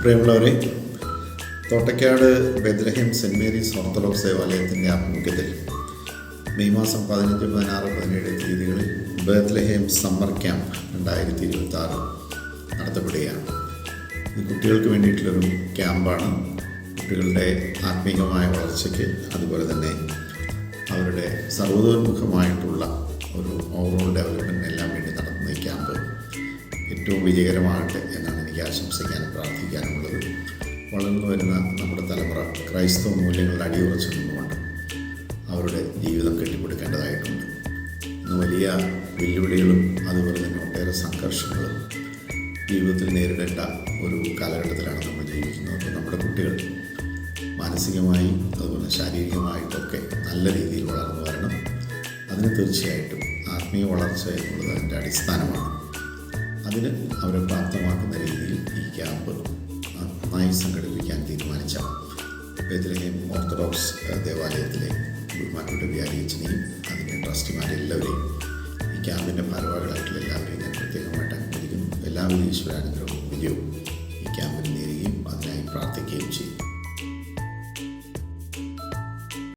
പ്രിയമുള്ളവരെ, Thottakkad Bethlehem saint Mary's orthodox ദേവാലയത്തിൻ്റെ ആഭിമുഖ്യത്തിൽ മെയ് മാസം 15, 16, 17 തീയതികളിൽ ബെത്ലഹേം സമ്മർ ക്യാമ്പ് 2026 നടത്തപ്പെടുകയാണ്. ഇത് കുട്ടികൾക്ക് വേണ്ടിയിട്ടുള്ളൊരു ക്യാമ്പാണ്. കുട്ടികളുടെ ആത്മീയമായ വളർച്ചയ്ക്ക്, അതുപോലെ തന്നെ അവരുടെ സർവ്വതോന്മുഖമായിട്ടുള്ള ഒരു ഓവറോൾ ഡെവലപ്മെൻറ്റിന് എല്ലാം വേണ്ടി നടത്തുന്ന ഈ ക്യാമ്പ് ഏറ്റവും വിജയകരമാകട്ടെ എന്നാണ് എനിക്ക് ആശംസിക്കാനും പ്രാർത്ഥിക്കാനുമുള്ളത്. വളർന്നു വരുന്ന നമ്മുടെ തലമുറ ക്രൈസ്തവ മൂല്യങ്ങളുടെ അടിയുറച്ചു നിന്നുകൊണ്ട് അവരുടെ ജീവിതം കെട്ടിപ്പടുക്കേണ്ടതായിട്ടുണ്ട്. ഇന്ന് വലിയ വെല്ലുവിളികളും അതുപോലെ തന്നെ ഒട്ടേറെ സംഘർഷങ്ങളും ജീവിതത്തിൽ നേരിടേണ്ട ഒരു കാലഘട്ടത്തിലാണ് നമ്മൾ ജീവിക്കുന്നത്. അപ്പോൾ നമ്മുടെ കുട്ടികൾ മാനസികമായി അതുപോലെ ശാരീരികമായിട്ടൊക്കെ നല്ല രീതിയിൽ വളർന്നു വരണം. അതിന് തീർച്ചയായിട്ടും ആത്മീയ വളർച്ച എന്നുള്ളത് അതിൻ്റെ അടിസ്ഥാനമാണ്. അതിന് അവരെ പ്രാപ്തമാക്കുന്ന രീതിയിൽ ഈ ക്യാമ്പ് നന്നായി സംഘടിപ്പിക്കാൻ തീരുമാനിച്ച ബെത്ലഹേം ഓർത്തഡോക്സ് ദേവാലയത്തിലെ ബഹുമാനപ്പെട്ട വികാരിയച്ഛനെയും അതിൻ്റെ ട്രസ്റ്റിമാരെല്ലാവരെയും ഈ ക്യാമ്പിൻ്റെ ഭാരവാഹികളായിട്ടുള്ള എല്ലാവരെയും ഞാൻ പ്രത്യേകമായിട്ട് അനുമോദിക്കുന്നു. എല്ലാവരും ഈശ്വരാനുഗ്രഹവും വിജയവും